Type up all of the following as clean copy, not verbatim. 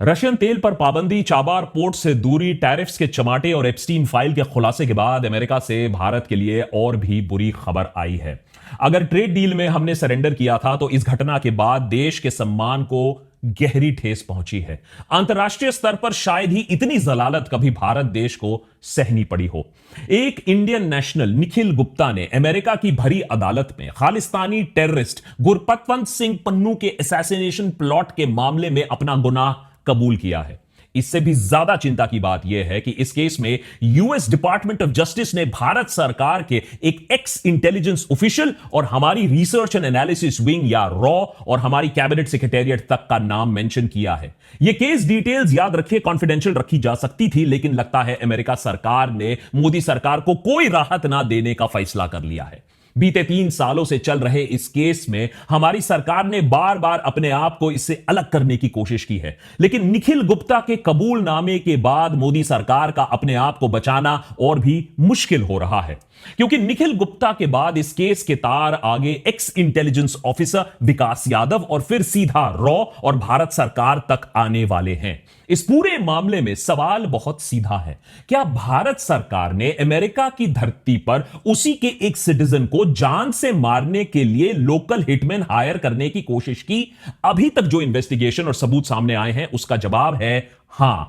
Russian तेल पर पाबंदी, चाबार पोर्ट से दूरी, टैरिफ्स के चमाटे और एप्स्टीन फाइल के खुलासे के बाद अमेरिका से भारत के लिए और भी बुरी खबर आई है। अगर ट्रेड डील में हमने सरेंडर किया था तो इस घटना के बाद देश के सम्मान को गहरी ठेस पहुंची है। अंतर्राष्ट्रीय स्तर पर शायद ही इतनी जलालत कभी भारत देश को सहनी पड़ी हो। एक इंडियन नेशनल निखिल गुप्ता ने अमेरिका की भरी अदालत में खालिस्तानी टेररिस्ट गुरपतवंत सिंह पन्नू के असैसिनेशन प्लॉट के मामले में अपना गुनाह कबूल किया है। इससे भी ज्यादा चिंता की बात यह है कि इस केस में यूएस डिपार्टमेंट ऑफ जस्टिस ने भारत सरकार के एक एक्स इंटेलिजेंस ऑफिशियल और हमारी रिसर्च एंड एनालिसिस विंग या रॉ और हमारी कैबिनेट सेक्रेटेरिएट तक का नाम मेंशन किया है। यह केस डिटेल्स याद रखिए कॉन्फिडेंशियल रखी जा सकती थी, लेकिन लगता है अमेरिका सरकार ने मोदी सरकार को कोई राहत ना देने का फैसला कर लिया है। बीते 3 सालों से चल रहे इस केस में हमारी सरकार ने बार बार अपने आप को इससे अलग करने की कोशिश की है, लेकिन निखिल गुप्ता के कबूलनामे के बाद मोदी सरकार का अपने आप को बचाना और भी मुश्किल हो रहा है, क्योंकि निखिल गुप्ता के बाद इस केस के तार आगे एक्स इंटेलिजेंस ऑफिसर विकास यादव और फिर सीधा रॉ और भारत सरकार तक आने वाले हैं। इस पूरे मामले में सवाल बहुत सीधा है, क्या भारत सरकार ने अमेरिका की धरती पर उसी के एक सिटीजन को जान से मारने के लिए लोकल हिटमैन हायर करने की कोशिश की? अभी तक जो इन्वेस्टिगेशन और सबूत सामने आए हैं उसका जवाब है हां।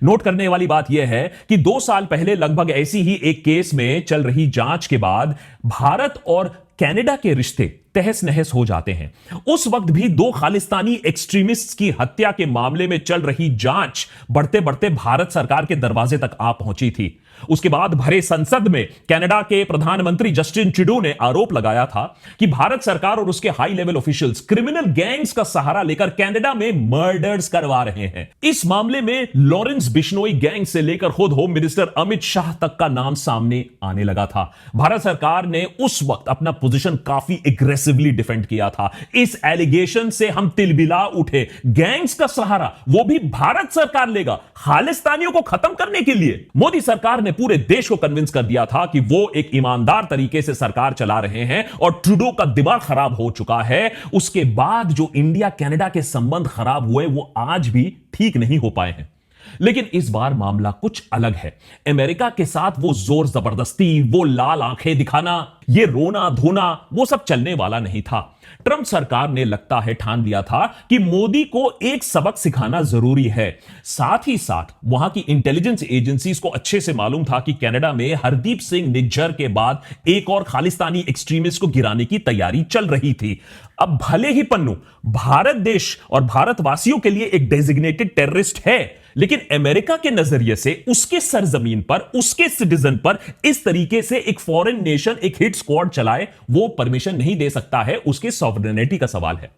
नोट करने वाली बात यह है कि 2 साल पहले लगभग ऐसी ही एक केस में चल रही जांच के बाद भारत और कनाडा के रिश्ते तहस नहस हो जाते हैं। उस वक्त भी 2 खालिस्तानी एक्सट्रीमिस्ट्स की हत्या के मामले में चल रही जांच बढ़ते बढ़ते भारत सरकार के दरवाजे तक आ पहुंची थी। उसके बाद भरे संसद में कनाडा के प्रधानमंत्री जस्टिन ट्रूडो ने आरोप लगाया था कि भारत सरकार और उसके high level officials criminal gangs का सहारा लेकर कनाडा में मर्डर्स करवा रहे हैं। इस मामले में लॉरेंस बिश्नोई गैंग से लेकर खुद होम मिनिस्टर अमित शाह तक का नाम सामने आने लगा था। भारत सरकार ने उस वक्त अपना पोजीशन काफी एग्रेसिवली डिफेंड किया था। इस एलिगेशन से हम तिलबिला उठे, गैंग्स का सहारा वो भी भारत सरकार लेगा खालिस्तानियों को खत्म करने के लिए। मोदी सरकार ने पूरे देश को कन्विंस कर दिया था कि वो एक ईमानदार तरीके से सरकार चला रहे हैं और ट्रूडो का दिमाग खराब हो चुका है। उसके बाद जो इंडिया कनाडा के संबंध खराब हुए वो आज भी ठीक नहीं हो पाए हैं। लेकिन इस बार मामला कुछ अलग है। अमेरिका के साथ वो जोर जबरदस्ती, वो लाल आंखें दिखाना, ये रोना धोना, वो सब चलने वाला नहीं था। ट्रंप सरकार ने लगता है ठान लिया था कि मोदी को एक सबक सिखाना जरूरी है। साथ ही साथ वहां की इंटेलिजेंस एजेंसीज को अच्छे से मालूम था कि कनाडा में हरदीप सिंह निज्जर के बाद एक और खालिस्तानी एक्सट्रीमिस्ट को गिराने की तैयारी चल रही थी। अब भले ही पन्नू भारत देश और भारतवासियों के लिए एक डेजिग्नेटेड टेररिस्ट है, लेकिन अमेरिका के नजरिए से उसके सरजमीन पर, उसके सिटीजन पर इस तरीके से एक फॉरेन नेशन एक हिट स्क्वाड चलाए, वो परमिशन नहीं दे सकता है। उसके सॉवरेनिटी का सवाल है।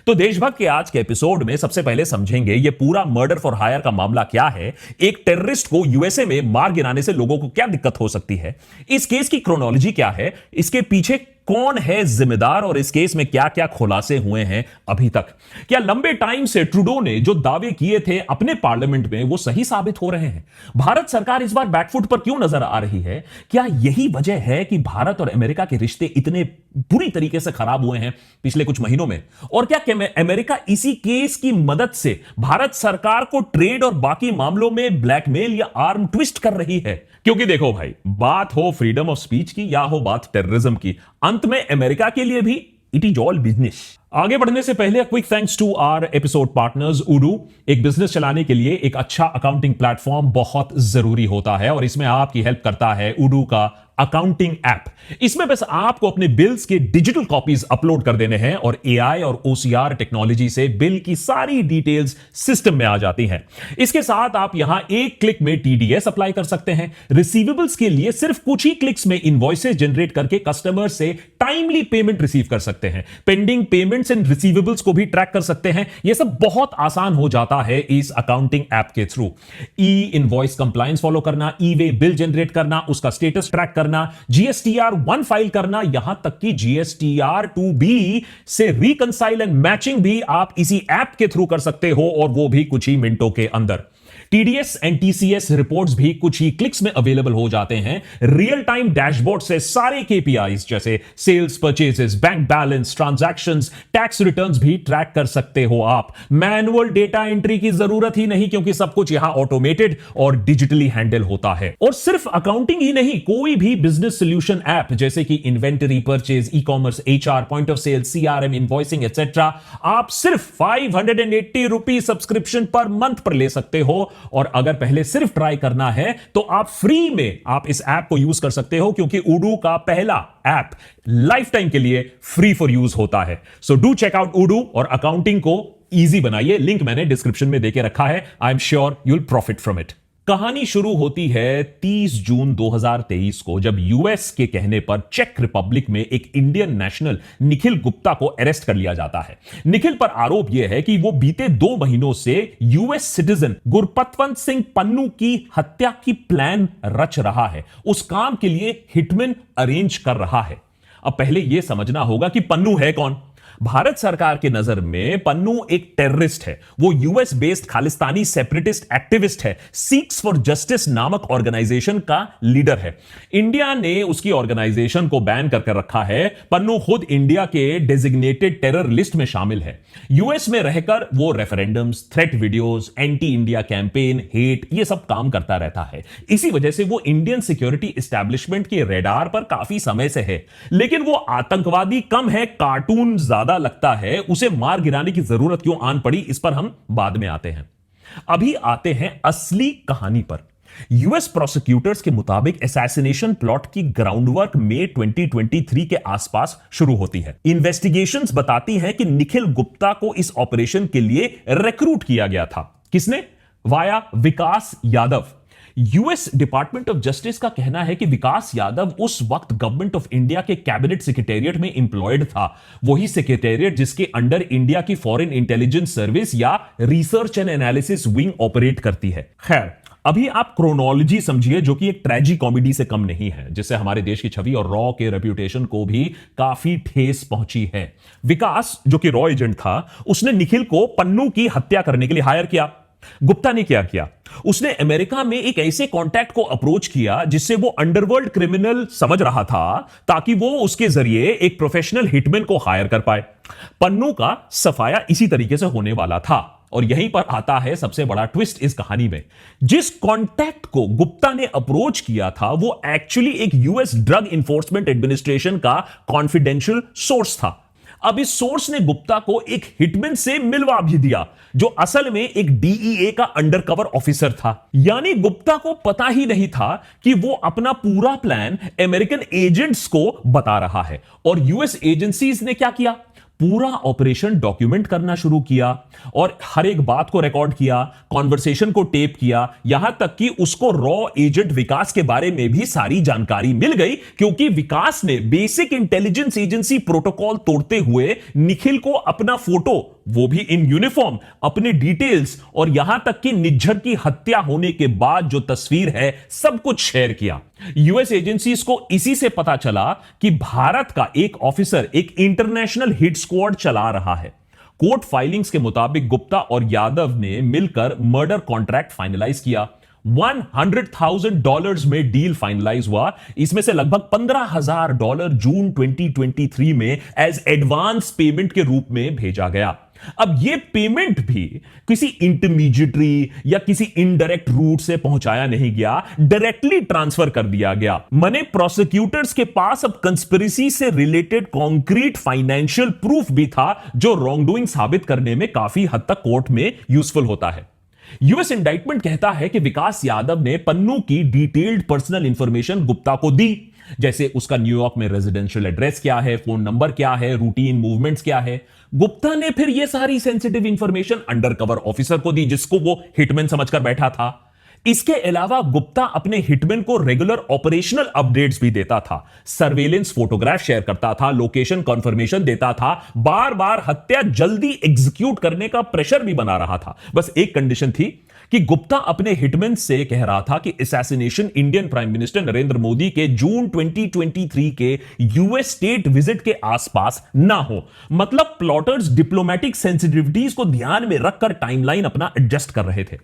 तो देशभक्त के आज के एपिसोड में सबसे पहले समझेंगे ये पूरा मर्डर फॉर हायर का मामला क्या है, एक टेररिस्ट को यूएसए में मार गिराने से लोगों को क्या दिक्कत हो सकती है, इस केस की क्रोनोलॉजी क्या है, इसके पीछे कौन है जिम्मेदार और इस केस में क्या क्या खुलासे हुए हैं अभी तक। क्या लंबे टाइम से ट्रूडो ने जो दावे किए थे अपने पार्लियामेंट में वो सही साबित हो रहे हैं? भारत सरकार इस बार बैकफुट पर क्यों नजर आ रही है? क्या यही वजह है कि भारत और अमेरिका के रिश्ते इतने बुरी तरीके से खराब हुए हैं पिछले कुछ महीनों में? और क्या अमेरिका इसी केस की मदद से भारत सरकार को ट्रेड और बाकी मामलों में ब्लैकमेल या आर्म ट्विस्ट कर रही है? क्योंकि देखो भाई, बात हो फ्रीडम ऑफ स्पीच की या हो बात टेररिज्म की, अंत में अमेरिका के लिए भी इट इज ऑल बिजनेस। आगे बढ़ने से पहले quick thanks to our episode partners Udu. एक बिजनेस चलाने के लिए एक अच्छा अकाउंटिंग प्लेटफॉर्म बहुत जरूरी होता है और इसमें आपकी हेल्प करता है उडू का अकाउंटिंग ऐप। इसमें बस आपको अपने बिल्स के डिजिटल कॉपीज अपलोड कर देने हैं और एआई और ओसीआर टेक्नोलॉजी से बिल की सारी डिटेल्स सिस्टम में आ जाती हैं। इसके साथ आप यहां एक क्लिक में टीडीएस अप्लाई कर सकते हैं। रिसीवेबल्स के लिए सिर्फ कुछ ही क्लिक्स में इनवॉइसेस जनरेट करके कस्टमर से टाइमली पेमेंट रिसीव कर सकते हैं। पेंडिंग पेमेंट्स एंड रिसीवेबल्स को भी ट्रैक कर सकते हैं। यह सब बहुत आसान हो जाता है इस अकाउंटिंग ऐप के थ्रू। ई इनवॉइस कंप्लायंस फॉलो करना, ई वे बिल जनरेट करना, उसका स्टेटस ट्रैक करना, जीएसटीआर 1 फाइल करना, यहां तक कि जीएसटीआर 2B से रिकंसाइल एंड मैचिंग भी आप इसी ऐप के थ्रू कर सकते हो और वो भी कुछ ही मिनटों के अंदर। टीडीएस एंड टीसीएस रिपोर्ट्स भी कुछ ही क्लिक्स में अवेलेबल हो जाते हैं। रियल टाइम डैशबोर्ड से सारे केपीआईज जैसे sales, purchases, bank balance, transactions, tax returns भी ट्रैक कर सकते हो आप। मैनुअल डेटा एंट्री की जरूरत ही नहीं, क्योंकि सब कुछ यहां ऑटोमेटेड और डिजिटली हैंडल होता है। और सिर्फ अकाउंटिंग ही नहीं, कोई भी बिजनेस सोल्यूशन ऐप जैसे कि inventory, purchase, e commerce, HR, point of sale, CRM, invoicing etcetera, आप सिर्फ 580 रुपी सब्सक्रिप्शन पर मंथ पर ले सकते हो। और अगर पहले सिर्फ ट्राई करना है तो आप फ्री में आप इस ऐप को यूज कर सकते हो, क्योंकि उडू का पहला ऐप लाइफ टाइम के लिए फ्री फॉर यूज होता है। सो डू चेक आउट उडू और अकाउंटिंग को इजी बनाइए। लिंक मैंने डिस्क्रिप्शन में देके रखा है। I am sure you will profit from it. कहानी शुरू होती है 30 जून 2023 को, जब यूएस के कहने पर चेक रिपब्लिक में एक इंडियन नेशनल निखिल गुप्ता को अरेस्ट कर लिया जाता है। निखिल पर आरोप यह है कि वो बीते 2 महीनों से यूएस सिटीजन गुरपतवंत सिंह पन्नू की हत्या की प्लान रच रहा है। उस काम के लिए हिटमैन अरेंज कर रहा है। अब पहले यह समझना होगा कि पन्नू है कौन। भारत सरकार के नजर में पन्नू एक टेररिस्ट है। वो US based Khalistani separatist activist है। सीक्स फॉर जस्टिस नामक ऑर्गेनाइजेशन का लीडर है। इंडिया ने उसकी ऑर्गेनाइजेशन को बैन करके रखा है। पन्नू खुद इंडिया के डेजिग्नेटेड टेरर लिस्ट में शामिल है। यूएस में रहकर वो referendums, threat videos, anti India campaign, hate, ये सब काम करता रहता है। इसी वजह से वो इंडियन सिक्योरिटी एस्टैब्लिशमेंट के रेडार पर काफी समय से है। लेकिन वो आतंकवादी कम है, कार्टून ज्यादा लगता है। उसे मार गिराने की जरूरत क्यों आन पड़ी, इस पर हम बाद में आते हैं। अभी आते हैं असली कहानी पर। यूएस प्रोसिक्यूटर्स के मुताबिक असैसिनेशन प्लॉट की ग्राउंडवर्क मई 2023 के आसपास शुरू होती है। इन्वेस्टिगेशंस बताती हैं कि निखिल गुप्ता को इस ऑपरेशन के लिए रिक्रूट किया गया था। किसने? Via Vikas Yadav. US department of justice का कहना है कि विकास यादव उस वक्त गवर्नमेंट ऑफ इंडिया के कैबिनेट सेक्रेटेरिएट में इंप्लॉयड था। वही सेक्रेटेरिएट जिसके अंडर इंडिया की फॉरेन इंटेलिजेंस सर्विस या research and analysis wing operate करती है। खैर, अभी आप क्रोनोलॉजी समझिए, जो कि एक ट्रेजी कॉमेडी से कम नहीं है, जिससे हमारे देश की छवि और रॉ के रेप्यूटेशन को भी काफी ठेस पहुंची है। विकास, जो कि रॉ एजेंट था, उसने निखिल को पन्नू की हत्या करने के लिए हायर किया। गुप्ता ने क्या किया? उसने अमेरिका में एक ऐसे कॉन्टैक्ट को अप्रोच किया जिससे वो अंडरवर्ल्ड क्रिमिनल समझ रहा था, ताकि वो उसके जरिए एक प्रोफेशनल हिटमैन को हायर कर पाए। पन्नू का सफाया इसी तरीके से होने वाला था। और यहीं पर आता है सबसे बड़ा ट्विस्ट इस कहानी में। जिस कॉन्टैक्ट को गुप्ता ने अप्रोच किया था, वो एक्चुअली एक यूएस ड्रग इंफोर्समेंट एडमिनिस्ट्रेशन का कॉन्फिडेंशियल सोर्स था। अब इस सोर्स ने गुप्ता को एक हिटमैन से मिलवा भी दिया, जो असल में एक डीईए का अंडरकवर ऑफिसर था। यानी गुप्ता को पता ही नहीं था कि वो अपना पूरा प्लान अमेरिकन एजेंट्स को बता रहा है। और यूएस एजेंसीज ने क्या किया? पूरा ऑपरेशन डॉक्यूमेंट करना शुरू किया और हर एक बात को रिकॉर्ड किया, कॉन्वर्सेशन को टेप किया, यहां तक कि उसको रॉ एजेंट विकास के बारे में भी सारी जानकारी मिल गई, क्योंकि विकास ने बेसिक इंटेलिजेंस एजेंसी प्रोटोकॉल तोड़ते हुए निखिल को अपना फोटो, वो भी इन यूनिफॉर्म, अपने डिटेल्स और यहां तक कि निज्जर की हत्या होने के बाद जो तस्वीर है, सब कुछ शेयर किया। यूएस एजेंसीज को इसी से पता चला कि भारत का एक ऑफिसर एक इंटरनेशनल हिट स्क्वाड चला रहा है। कोर्ट फाइलिंग्स के मुताबिक गुप्ता और यादव ने मिलकर मर्डर कॉन्ट्रैक्ट फाइनलाइज किया। $100,000 में डील फाइनलाइज हुआ। इसमें से लगभग $15,000 जून 2023 में एज एडवांस पेमेंट के रूप में भेजा गया। अब यह पेमेंट भी किसी इंटरमीडिएटरी या किसी इनडायरेक्ट रूट से पहुंचाया नहीं गया, डायरेक्टली ट्रांसफर कर दिया गया। मने प्रोसिक्यूटर्स के पास अब कंस्पिरेसी से रिलेटेड कॉन्क्रीट फाइनेंशियल प्रूफ भी था, जो रॉन्ग डूइंग साबित करने में काफी हद तक कोर्ट में यूजफुल होता है। यूएस इंडाइटमेंट कहता है कि विकास यादव ने पन्नू की डिटेल्ड पर्सनल इंफॉर्मेशन गुप्ता को दी, जैसे उसका न्यूयॉर्क में रेजिडेंशियल एड्रेस क्या है, फोन नंबर क्या है, रूटीन मूवमेंट्स क्या है। गुप्ता ने फिर यह सारी सेंसिटिव इंफॉर्मेशन अंडरकवर ऑफिसर को दी, जिसको वो हिटमैन समझकर बैठा था। इसके अलावा गुप्ता अपने हिटमैन को रेगुलर ऑपरेशनल अपडेट्स भी देता था, सर्वेलेंस फोटोग्राफ शेयर करता था, लोकेशन कंफर्मेशन देता था, बार बार हत्या जल्दी एग्जीक्यूट करने का प्रेशर भी बना रहा था। बस एक कंडीशन थी कि गुप्ता अपने हिटमैन से कह रहा था कि assassination Indian prime minister Narendra Modi के जून 2023 के यूएस स्टेट विजिट के आसपास ना हो। मतलब प्लॉटर्स डिप्लोमेटिक सेंसिटिविटीज को ध्यान में रखकर टाइमलाइन अपना एडजस्ट कर रहे थे।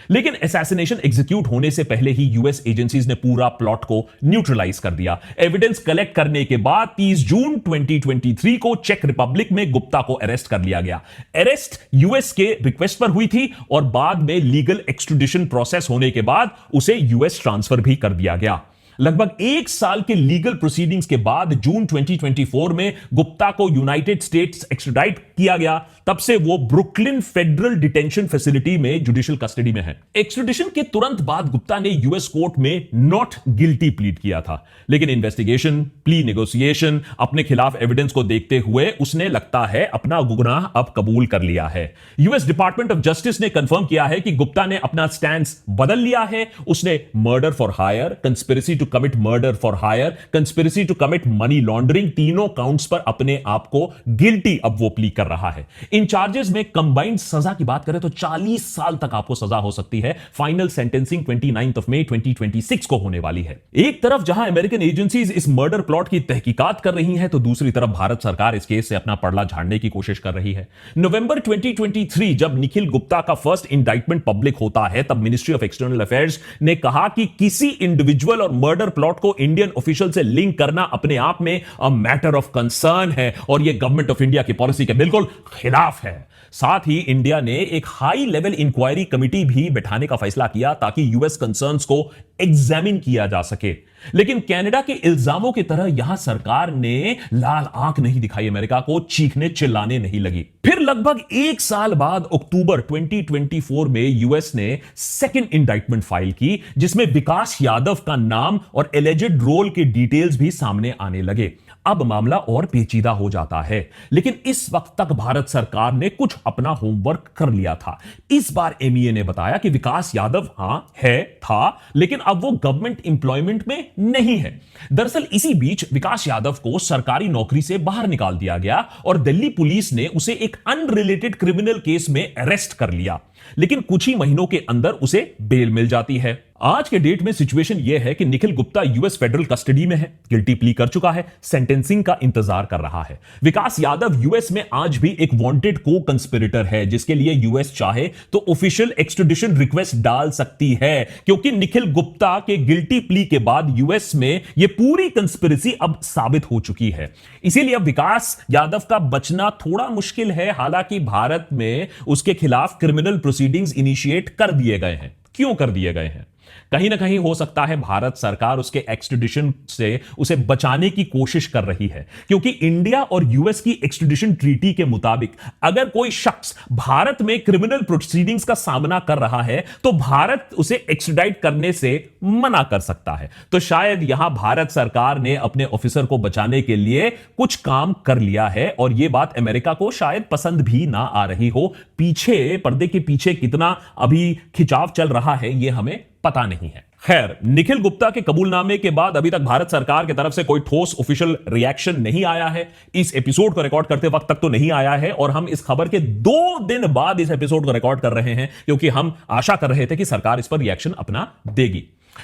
लेकिन असैसिनेशन एग्जीक्यूट होने से पहले ही यूएस एजेंसीज ने पूरा प्लॉट को न्यूट्रलाइज कर दिया। एविडेंस कलेक्ट करने के बाद 30 जून 2023 को चेक रिपब्लिक में गुप्ता को अरेस्ट कर लिया गया। अरेस्ट यूएस के रिक्वेस्ट पर हुई थी और बाद में लीगल एक्सट्रेडिशन प्रोसेस होने के बाद उसे यूएस ट्रांसफर भी कर दिया गया। लगभग 1 साल के लीगल प्रोसीडिंग्स के बाद जून 2024 में गुप्ता को यूनाइटेड स्टेट्स एक्सट्राडाइट किया गया। तब से वो ब्रुकलिन फेडरल डिटेंशन फैसिलिटी में जुडिशियल कस्टडी में है। एक्सट्रेडिशन के तुरंत बाद गुप्ता ने यूएस कोर्ट में नॉट गिल्टी प्लीड किया था, लेकिन इन्वेस्टिगेशन, प्ली नेगोशिएशन, अपने खिलाफ एविडेंस को देखते हुए उसने लगता है अपना गुनाह अब कबूल कर लिया है। यूएस डिपार्टमेंट ऑफ जस्टिस ने कंफर्म किया है कि गुप्ता ने अपना स्टैंड बदल लिया है। उसने murder for hire, conspiracy to commit murder for hire, conspiracy to commit money laundering, तीनों काउंट्स पर अपने आप को गिल्टी अब वो प्ली कर रहा है। इन चार्जेस में कंबाइंड सजा की बात करें तो 40 साल तक आपको सजा हो सकती है। फाइनल सेंटेंसिंग 29 मई 2026 को होने वाली है। एक तरफ जहां अमेरिकन एजेंसीज इस मर्डर प्लॉट की तहकीकात कर रही हैं, तो दूसरी तरफ भारत सरकार इस केस से अपना पड़ला झाड़ने की कोशिश कर रही है। नवंबर 2023 जब निखिल गुप्ता का फर्स्ट इंडाइटमेंट पब्लिक होता है, तब मिनिस्ट्री ऑफ एक्सटर्नल अफेयर्स ने कहा कि किसी इंडिविजुअल और मर्डर प्लॉट को इंडियन ऑफिशियल से लिंक करना अपने आप में अ मैटर ऑफ कंसर्न है और यह गवर्नमेंट ऑफ इंडिया की पॉलिसी के बिल्कुल खिलाफ है। साथ ही इंडिया ने एक हाई लेवल इंक्वायरी कमिटी भी बैठाने का फैसला किया ताकि यूएस कंसर्न्स को एग्जामिन किया जा सके। लेकिन कनाडा के इल्जामों की तरह यहां सरकार ने लाल आंख नहीं दिखाई, अमेरिका को चीखने चिल्लाने नहीं लगी। फिर लगभग 1 साल बाद अक्टूबर 2024 में यूएस ने सेकंड इंडाइटमेंट फाइल की, जिसमें विकास यादव का नाम और एलिजेड रोल के डिटेल्स भी सामने आने लगे। अब मामला और पेचीदा हो जाता है, लेकिन इस वक्त तक भारत सरकार ने कुछ अपना होमवर्क कर लिया था। इस बार एमईए ने बताया कि विकास यादव था, लेकिन अब वो गवर्नमेंट एम्प्लॉयमेंट में नहीं है। दरअसल इसी बीच विकास यादव को सरकारी नौकरी से बाहर निकाल दिया गया और दिल्ली पुलिस ने उसे एक अनरिलेटेड क्रिमिनल केस में अरेस्ट कर लिया, लेकिन कुछ ही महीनों के अंदर उसे बेल मिल जाती है। आज के डेट में सिचुएशन यह है कि Nikhil Gupta US federal custody में है, गिल्टी प्ली कर चुका है, सेंटेंसिंग का इंतजार कर रहा है। विकास यादव यूएस में आज भी एक वांटेड को कंस्पिरेटर है, जिसके लिए यूएस चाहे तो ऑफिशियल एक्सट्रेडिशन रिक्वेस्ट डाल सकती है, क्योंकि निखिल गुप्ता के गिल्टी प्ली के बाद यूएस में यह पूरी कंस्पिरेसी अब साबित हो चुकी है। इसीलिए अब विकास यादव का बचना थोड़ा मुश्किल है। हालांकि भारत में उसके खिलाफ क्रिमिनल प्रोसीडिंग्स इनिशिएट कर दिए गए हैं। क्यों कर दिए गए हैं? कहीं ना कहीं हो सकता है भारत सरकार उसके एक्सट्रेडिशन से उसे बचाने की कोशिश कर रही है, क्योंकि इंडिया और यूएस की एक्सट्रेडिशन ट्रीटी के मुताबिक अगर कोई शख्स भारत में क्रिमिनल प्रोसीडिंग्स का सामना कर रहा है तो भारत उसे एक्सट्राडाइट करने से मना कर सकता है। तो शायद यहां भारत सरकार ने अपने ऑफिसर को बचाने के लिए कुछ काम कर लिया है, और यह बात अमेरिका को शायद पसंद भी ना आ रही हो। पीछे पर्दे के पीछे कितना अभी खिंचाव चल रहा है यह हमें पता नहीं है। खैर, निखिल गुप्ता के कबूलनामे के बाद अभी तक भारत सरकार की तरफ से कोई ठोस ऑफिशियल रिएक्शन नहीं आया है। इस एपिसोड को रिकॉर्ड करते वक्त तक तो नहीं आया है, और हम इस खबर के 2 दिन बाद इस एपिसोड को रिकॉर्ड कर रहे हैं, क्योंकि हम आशा कर रहे थे कि सरकार इस पर रिएक्शन अपना देगी।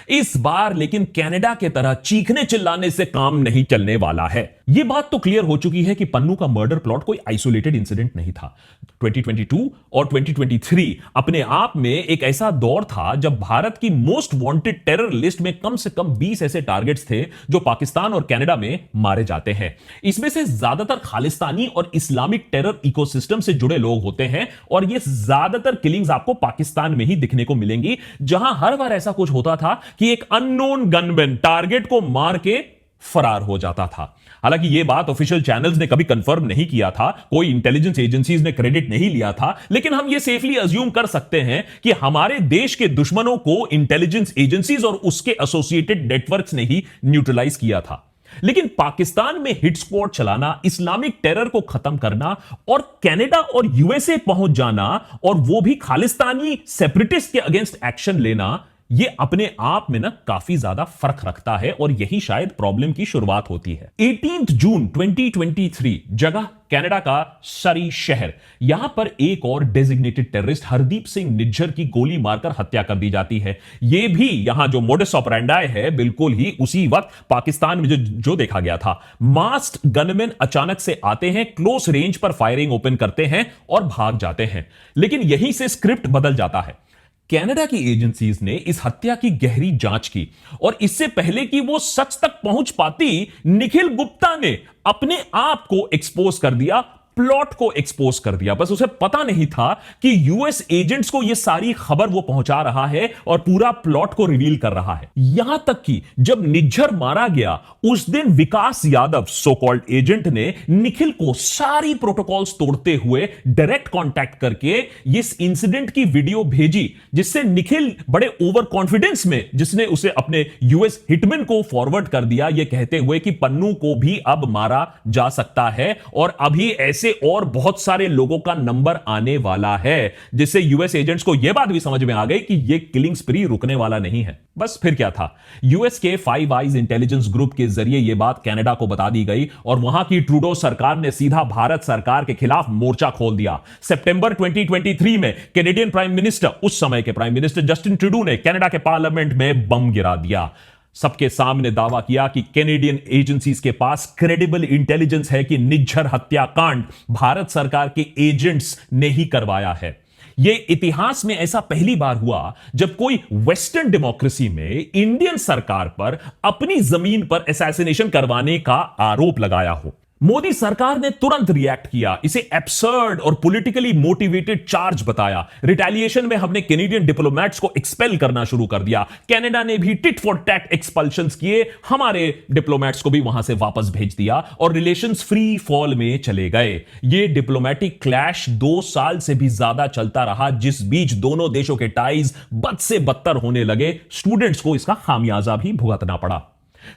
इस बार लेकिन कनाडा के तरह चीखने चिल्लाने से काम नहीं चलने वाला है। यह बात तो क्लियर हो चुकी है कि पन्नू का मर्डर प्लॉट कोई आइसोलेटेड इंसिडेंट नहीं था। 2022 और 2023 अपने आप में एक ऐसा दौर था जब भारत की मोस्ट वांटेड टेरर लिस्ट में कम से कम 20 ऐसे टारगेट्स थे जो पाकिस्तान और कनाडा में मारे जाते हैं। इसमें से ज्यादातर खालिस्तानी और इस्लामिक टेरर इकोसिस्टम से जुड़े लोग होते हैं, और ये ज्यादातर किलिंग्स आपको पाकिस्तान में ही दिखने को मिलेंगी, जहां हर बार ऐसा कुछ होता था कि एक अननोन गनमैन टारगेट को मार के फरार हो जाता था। हालांकि यह बात ऑफिशियल चैनल्स ने कभी कंफर्म नहीं किया था, कोई इंटेलिजेंस एजेंसीज ने क्रेडिट नहीं लिया था, लेकिन हम यह सेफली अज्यूम कर सकते हैं कि हमारे देश के दुश्मनों को इंटेलिजेंस एजेंसीज और उसके एसोसिएटेड नेटवर्क्स ने ही न्यूट्रलाइज किया था। लेकिन पाकिस्तान में हिट स्क्वाड चलाना, इस्लामिक टेरर को खत्म करना और कनाडा और यूएसए पहुंच जाना, और वो भी खालिस्तानी सेपरेटिस्ट के अगेंस्ट एक्शन लेना, यह अपने आप में ना काफी ज्यादा फर्क रखता है, और यही शायद प्रॉब्लम की शुरुआत होती है। 18 जून 2023 जगह कनाडा का सरी शहर, यहां पर एक और डेजिग्नेटेड टेररिस्ट हरदीप सिंह निज्जर की गोली मारकर हत्या कर दी जाती है। यह भी यहां जो मोडस ऑपरेंडाई है बिल्कुल ही उसी वक्त पाकिस्तान में जो देखा गया था। मास्क्ड गनमैन अचानक से आते हैं, क्लोज रेंज पर फायरिंग ओपन करते हैं और भाग जाते हैं। लेकिन यहीं से स्क्रिप्ट बदल जाता है। कनाडा की एजेंसीज ने इस हत्या की गहरी जांच की और इससे पहले कि वो सच तक पहुंच पाती, निखिल गुप्ता ने अपने आप को एक्सपोज कर दिया, प्लॉट को एक्सपोज कर दिया। बस उसे पता नहीं था कि यूएस एजेंट्स को यह सारी खबर वो पहुंचा रहा है और पूरा प्लॉट को रिवील कर रहा है। यहां तक कि जब निज्जर मारा गया उस दिन विकास यादव सो कॉल्ड एजेंट ने निखिल को सारी प्रोटोकॉल्स तोड़ते हुए डायरेक्ट कांटेक्ट करके इस इंसिडेंट की वीडियो भेजी, जिससे निखिल बड़े ओवर कॉन्फिडेंस में जिसने उसे अपने यूएस हिटमैन को फॉरवर्ड कर दिया, यह कहते हुए कि पन्नू को भी अब मारा जा सकता है और अभी ऐसे और बहुत सारे लोगों का नंबर आने वाला है, जिससे यूएस एजेंट्स को यह बात भी समझ में आ गई कि यह किलिंग स्प्री रुकने वाला नहीं है। बस फिर क्या था, यूएस के फाइव आइज इंटेलिजेंस ग्रुप के जरिए यह बात कनाडा को बता दी गई और वहां की ट्रूडो सरकार ने सीधा भारत सरकार के खिलाफ मोर्चा खोल दिया। सितंबर 2023 में कैनेडियन प्राइम मिनिस्टर, उस समय के प्राइम मिनिस्टर जस्टिन ट्रूडो ने कनाडा के पार्लियामेंट में बम गिरा दिया। सबके सामने दावा किया कि कैनेडियन एजेंसीज के पास क्रेडिबल इंटेलिजेंस है कि निज्जर हत्याकांड भारत सरकार के एजेंट्स ने ही करवाया है। यह इतिहास में ऐसा पहली बार हुआ जब कोई वेस्टर्न डेमोक्रेसी में इंडियन सरकार पर अपनी जमीन पर असैसिनेशन करवाने का आरोप लगाया हो। मोदी सरकार ने तुरंत रिएक्ट किया, इसे एब्सर्ड और पॉलिटिकली मोटिवेटेड चार्ज बताया। रिटेलिएशन में हमने कैनेडियन डिप्लोमेट्स को एक्सपेल करना शुरू कर दिया। कनाडा ने भी टिट फॉर टैट एक्सपल्शंस किए, हमारे डिप्लोमेट्स को भी वहां से वापस भेज दिया और रिलेशंस फ्री फॉल में चले गए। यह डिप्लोमेटिक क्लैश 2 साल से भी ज्यादा चलता रहा, जिस बीच दोनों देशों के टाइज बद से बदतर होने लगे। स्टूडेंट्स को इसका खामियाजा भी भुगतना पड़ा।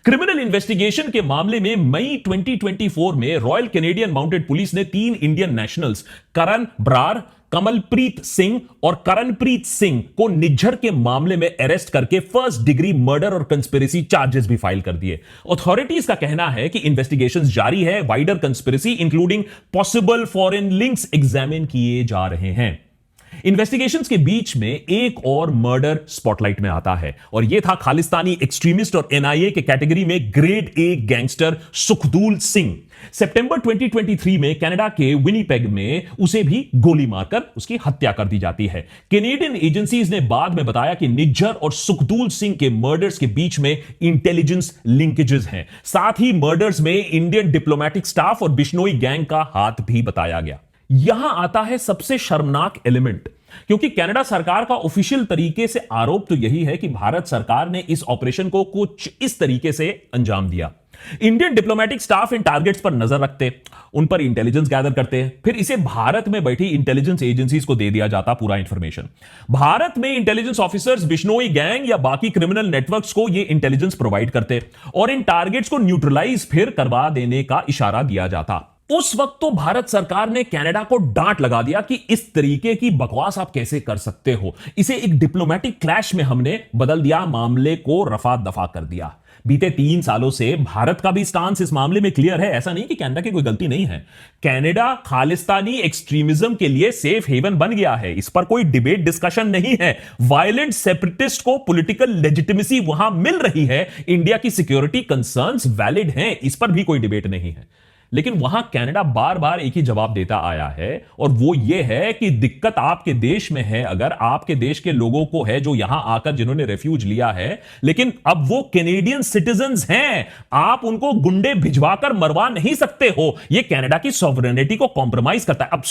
क्रिमिनल इन्वेस्टिगेशन के मामले में मई 2024 में रॉयल कैनेडियन माउंटेड पुलिस ने 3 इंडियन नेशनल्स करण ब्रार, कमलप्रीत सिंह और करणप्रीत सिंह को निज्जर के मामले में अरेस्ट करके फर्स्ट डिग्री मर्डर और कंस्पिरेसी चार्जेस भी फाइल कर दिए। अथॉरिटीज का कहना है कि इन्वेस्टिगेशंस जारी है, wider conspiracy including possible foreign links examine किए जा रहे हैं। इन्वेस्टिगेशंस के बीच में एक और मर्डर स्पॉटलाइट में आता है और यह था खालिस्तानी एक्सट्रीमिस्ट और एनआईए के कैटेगरी में grade A gangster Sukhdool Singh. सितंबर 2023 में कनाडा के विनीपेग में उसे भी गोली मारकर उसकी हत्या कर दी जाती है। कैनेडियन एजेंसीज ने बाद में बताया कि निज्जर और सुखदूल सिंह के मर्डर्स के बीच में इंटेलिजेंस लिंकेजेस हैं। साथ ही मर्डर्स में इंडियन डिप्लोमेटिक स्टाफ और बिश्नोई गैंग का हाथ भी बताया गया। यहां आता है सबसे शर्मनाक एलिमेंट, क्योंकि कनाडा सरकार का ऑफिशियल तरीके से आरोप तो यही है कि भारत सरकार ने इस ऑपरेशन को कुछ इस तरीके से अंजाम दिया। इंडियन डिप्लोमेटिक स्टाफ इन टारगेट्स पर नजर रखते, उन पर इंटेलिजेंस गैदर करते हैं, फिर इसे भारत में बैठी इंटेलिजेंस एजेंसीज को दे दिया जाता पूरा इंफॉर्मेशन। भारत में इंटेलिजेंस ऑफिसर्स बिश्नोई गैंग या बाकी क्रिमिनल नेटवर्क्स को ये इंटेलिजेंस प्रोवाइड करते और इन टारगेट्स को न्यूट्रलाइज फिर करवा देने का इशारा दिया जाता। उस वक्त तो भारत सरकार ने कनाडा को डांट लगा दिया कि इस तरीके की बकवास आप कैसे कर सकते हो। इसे एक डिप्लोमेटिक क्लैश में हमने बदल दिया, मामले को रफा दफा कर दिया। बीते 3 सालों से भारत का भी स्टांस इस मामले में क्लियर है। ऐसा नहीं कि कनाडा की कोई गलती नहीं है। कनाडा खालिस्तानी एक्सट्रीमिज्म के लिए सेफ हेवन बन गया है, इस पर कोई डिबेट डिस्कशन नहीं है। वायलेंट सेपरेटिस्ट को पॉलिटिकल लेजिटिमेसी वहां मिल रही है। इंडिया की सिक्योरिटी कंसर्न्स वैलिड हैं, इस पर भी कोई डिबेट नहीं है। लेकिन वहां कनाडा बार बार एक ही जवाब देता आया है और वो ये है कि दिक्कत आपके देश में है, अगर आपके देश के लोगों को है जो यहां आकर जिन्होंने रेफ्यूज लिया है, लेकिन अब वो कैनेडियन सिटीजंस हैं, आप उनको गुंडे भिजवाकर मरवा नहीं सकते हो। ये कनाडा की सॉवरेनिटी को कॉम्प्रोमाइज करता है। अब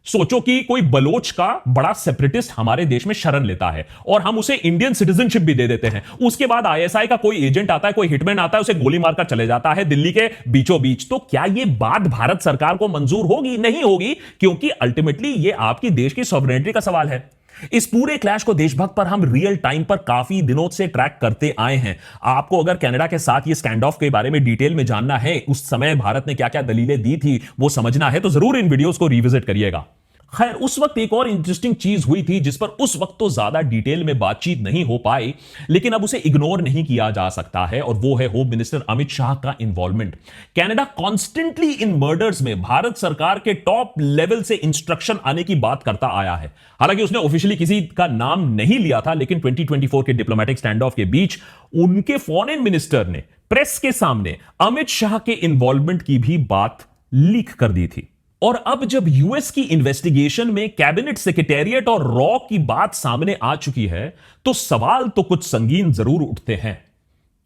सोचो कि कोई बलोच का बड़ा सेपरेटिस्ट हमारे देश में शरण लेता है और हम उसे इंडियन सिटीजनशिप भी दे देते हैं। उसके बाद आईएसआई का कोई एजेंट आता है, कोई हिटमैन आता है, उसे गोली मारकर चले जाता है दिल्ली के बीचों बीच। तो क्या यह बात भारत सरकार को मंजूर होगी? नहीं होगी, क्योंकि अल्टीमेटली यह आपकी देश की सॉवरेनिटी का सवाल है। इस पूरे क्लैश को देशभक्त पर हम रियल टाइम पर काफी दिनों से ट्रैक करते आए हैं। आपको अगर कनाडा के साथ ये स्टैंड ऑफ के बारे में डिटेल में जानना है, उस समय भारत ने क्या क्या दलीलें दी थी वो समझना है, तो जरूर इन वीडियोस को रिविजिट करिएगा। खैर, उस वक्त एक और इंटरेस्टिंग चीज हुई थी जिस पर उस वक्त तो ज्यादा डिटेल में बातचीत नहीं हो पाई, लेकिन अब उसे इग्नोर नहीं किया जा सकता है, और वो है होम मिनिस्टर अमित शाह का involvement. Canada constantly in murders में भारत सरकार के टॉप लेवल से इंस्ट्रक्शन आने की बात करता आया है। हालांकि उसने ऑफिशियली किसी का नाम नहीं लिया था, लेकिन 2024 के डिप्लोमेटिक स्टैंड ऑफ के बीच उनके फॉरेन मिनिस्टर ने प्रेस के सामने अमित शाह के इन्वॉल्वमेंट की भी बात लीक कर दी थी। और अब जब यूएस की इन्वेस्टिगेशन में कैबिनेट सेक्रेटेरिएट और रॉ की बात सामने आ चुकी है, तो सवाल तो कुछ संगीन जरूर उठते हैं।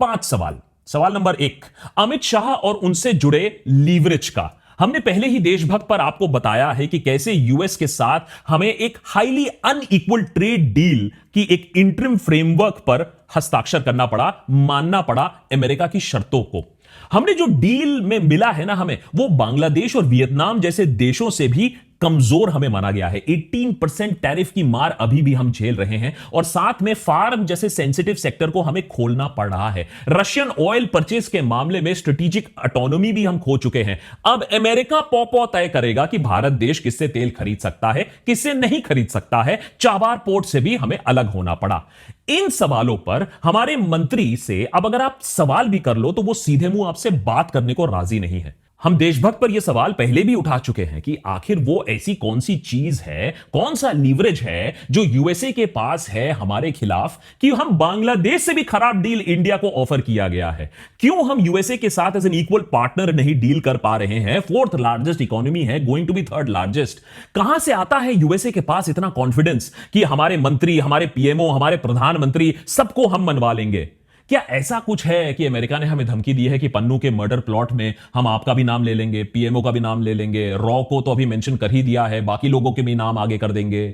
5 सवाल। सवाल नंबर 1, अमित शाह और उनसे जुड़े लीवरेज का। हमने पहले ही देशभक्त पर आपको बताया है कि कैसे यूएस के साथ हमें एक हाईली अनइक्वल ट्रेड डील की एक इंटरिम फ्रेमवर्क पर हस्ताक्षर करना पड़ा, मानना पड़ा अमेरिका की शर्तों को। हमने जो डील में मिला है ना हमें, वो बांग्लादेश और वियतनाम जैसे देशों से भी कमजोर हमें माना गया है। 18% टैरिफ की मार अभी भी हम झेल रहे हैं और साथ में फार्म जैसे सेंसिटिव सेक्टर को हमें खोलना पड़ रहा है। रशियन ऑयल परचेज के मामले में स्ट्रेटेजिक ऑटोनॉमी भी हम खो चुके हैं। अब अमेरिका पौ तय करेगा कि भारत देश किससे तेल खरीद सकता है, किससे नहीं खरीद सकता है। चाबार पोर्ट से भी हमें अलग होना पड़ा। इन सवालों पर हमारे मंत्री से अब अगर आप सवाल भी कर लो तो वो सीधे मुंह आपसे बात करने को राजी नहीं है। हम देशभक्त पर यह सवाल पहले भी उठा चुके हैं कि आखिर वो ऐसी कौन सी चीज है, कौन सा लीवरेज है जो यूएसए के पास है हमारे खिलाफ कि हम बांग्लादेश से भी खराब डील इंडिया को ऑफर किया गया है। क्यों हम यूएसए के साथ एज एन इक्वल पार्टनर नहीं डील कर पा रहे हैं? 4th लार्जेस्ट इकोनॉमी है, going to be 3rd largest. कहां से आता है यूएसए के पास इतना कॉन्फिडेंस कि हमारे मंत्री, हमारे पीएमओ, हमारे प्रधानमंत्री सबको हम मनवा लेंगे? क्या ऐसा कुछ है कि अमेरिका ने हमें धमकी दी है कि पन्नू के मर्डर प्लॉट में हम आपका भी नाम ले लेंगे, पीएमओ का भी नाम ले लेंगे, रॉ को तो अभी मेंशन कर ही दिया है, बाकी लोगों के भी नाम आगे कर देंगे?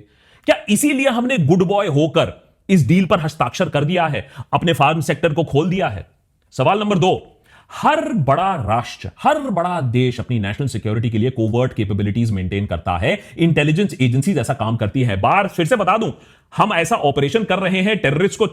क्या इसीलिए हमने गुड बॉय होकर इस डील पर हस्ताक्षर कर दिया है, अपने फार्म सेक्टर को खोल दिया है? सवाल नंबर 2, हर बड़ा राष्ट्र, हर बड़ा देश अपनी नेशनल सिक्योरिटी के लिए कोवर्ट कैपेबिलिटीज मेंटेन करता है। इंटेलिजेंस एजेंसीज ऐसा काम करती है। बार फिर से बता दूं, हम ऐसा ऑपरेशन कर रहे हैं, टेररिस्ट को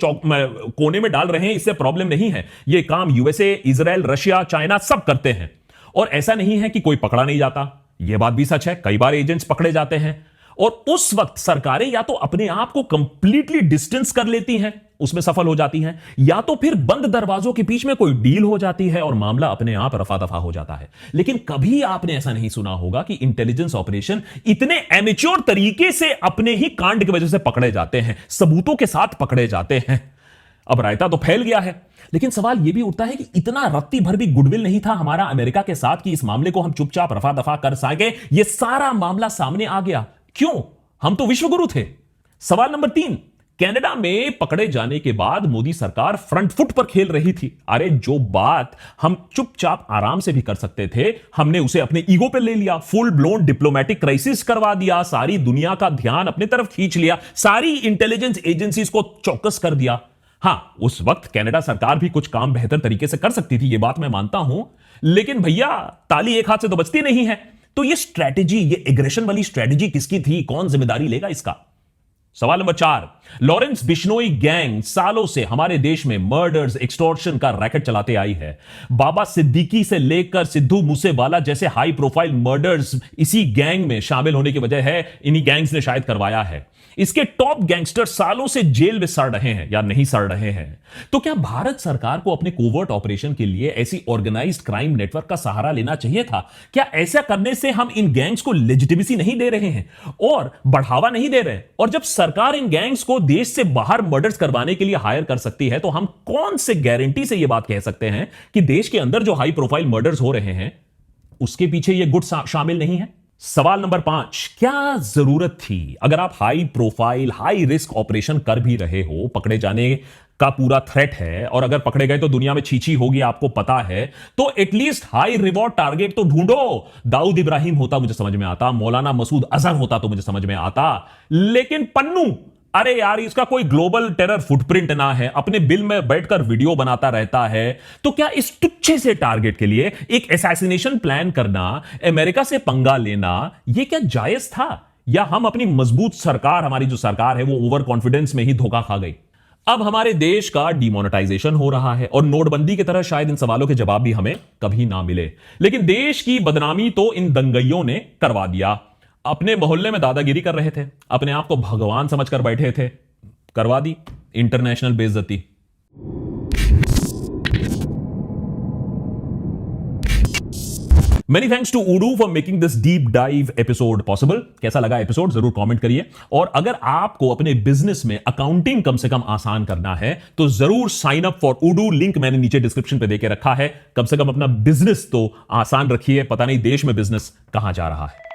कोने में डाल रहे हैं, इससे प्रॉब्लम नहीं है। यह काम यूएसए, इजराइल, रशिया, चाइना सब करते हैं। और ऐसा नहीं है कि कोई पकड़ा नहीं जाता, यह बात भी सच है, कई बार एजेंट्स पकड़े जाते हैं। और उस वक्त सरकारें या तो अपने आप को कंप्लीटली डिस्टेंस कर लेती हैं, उसमें सफल हो जाती हैं, या तो फिर बंद दरवाजों के बीच में कोई डील हो जाती है और मामला अपने आप रफा दफा हो जाता है। लेकिन कभी आपने ऐसा नहीं सुना होगा कि इंटेलिजेंस ऑपरेशन इतने एमेच्योर तरीके से अपने ही कांड की वजह से पकड़े जाते हैं, सबूतों के साथ पकड़े जाते हैं। अब रायता तो फैल गया है, लेकिन सवाल यह भी उठता है कि इतना रत्ती भर भी गुडविल नहीं था हमारा अमेरिका के साथ कि इस मामले को हम चुपचाप रफा दफा कर सके। यह सारा मामला सामने आ गया। क्यों? हम तो विश्वगुरु थे। सवाल नंबर 3, कनाडा में पकड़े जाने के बाद मोदी सरकार फ्रंट फुट पर खेल रही थी। अरे जो बात हम चुपचाप आराम से भी कर सकते थे, हमने उसे अपने ईगो पे ले लिया, फुल ब्लोन डिप्लोमेटिक क्राइसिस करवा दिया, सारी दुनिया का ध्यान अपने तरफ खींच लिया, सारी इंटेलिजेंस एजेंसीज को चौकस कर दिया। हां, उस वक्त कनाडा सरकार भी कुछ काम बेहतर तरीके से कर सकती थी, यह बात मैं मानता हूं, लेकिन भैया ताली एक हाथ से तो बजती नहीं है। तो ये स्ट्रैटेजी, ये एग्रेशन वाली स्ट्रैटेजी किसकी थी? कौन जिम्मेदारी लेगा इसका? सवाल नंबर 4, लॉरेंस बिश्नोई गैंग सालों से हमारे देश में मर्डर्स, एक्सटॉर्शन का रैकेट चलाते आई है। बाबा सिद्दीकी से लेकर सिद्धू मूसेवाला जैसे हाई प्रोफाइल मर्डर्स इसी गैंग में शामिल होने की वजह है, इन्हीं गैंग्स ने शायद करवाया है। इसके टॉप गैंगस्टर सालों से जेल में सड़ रहे हैं या नहीं सड़ रहे हैं। तो क्या भारत सरकार को अपने कोवर्ट ऑपरेशन के लिए ऐसी ऑर्गेनाइज्ड क्राइम नेटवर्क का सहारा लेना चाहिए था? क्या ऐसा करने से हम इन गैंग्स को लेजिटिमेसी नहीं दे रहे हैं और बढ़ावा नहीं दे रहे? और जब सरकार इन गैंग्स को देश से बाहर मर्डर्स करवाने के लिए हायर कर सकती है, तो हम कौन से गारंटी से यह बात कह सकते हैं कि देश के अंदर जो हाई प्रोफाइल मर्डर्स हो रहे हैं उसके पीछे यह गुट शामिल नहीं है? सवाल नंबर 5, क्या जरूरत थी, अगर आप high profile, high risk operation कर भी रहे हो, पकड़े जाने का पूरा थ्रेट है और अगर पकड़े गए तो दुनिया में छीछी होगी, आपको पता है, तो एटलीस्ट हाई रिवॉर्ड टारगेट तो ढूंढो। दाऊद इब्राहिम होता मुझे समझ में आता, मौलाना मसूद अजहर होता तो मुझे समझ में आता, लेकिन पन्नू, अरे यार इसका कोई ग्लोबल टेरर फुटप्रिंट ना है, अपने बिल में बैठकर वीडियो बनाता रहता है, तो क्या इस तुच्छे से टारगेट के लिए एक असैसिनेशन प्लान करना, अमेरिका से पंगा लेना, यह क्या जायज था? या हम अपनी मजबूत सरकार, हमारी जो सरकार है वो ओवर कॉन्फिडेंस में ही धोखा खा गई? अब हमारे देश का डिमोनेटाइजेशन हो रहा है और नोटबंदी की तरह शायद इन सवालों के जवाब भी हमें कभी ना मिले, लेकिन देश की बदनामी तो इन दंगइयों ने करवा दिया। अपने मोहल्ले में दादागिरी कर रहे थे, अपने आप को भगवान समझकर बैठे थे, करवा दी इंटरनेशनल बेइज्जती। Many thanks to Udu for making this deep dive episode possible. कैसा लगा एपिसोड जरूर कमेंट करिए। और अगर आपको अपने बिजनेस में अकाउंटिंग कम से कम आसान करना है तो जरूर sign up for Udu, link मैंने नीचे डिस्क्रिप्शन पे देके रखा है। कम से कम अपना बिजनेस तो आसान रखिए, पता नहीं देश में बिजनेस कहां जा रहा है।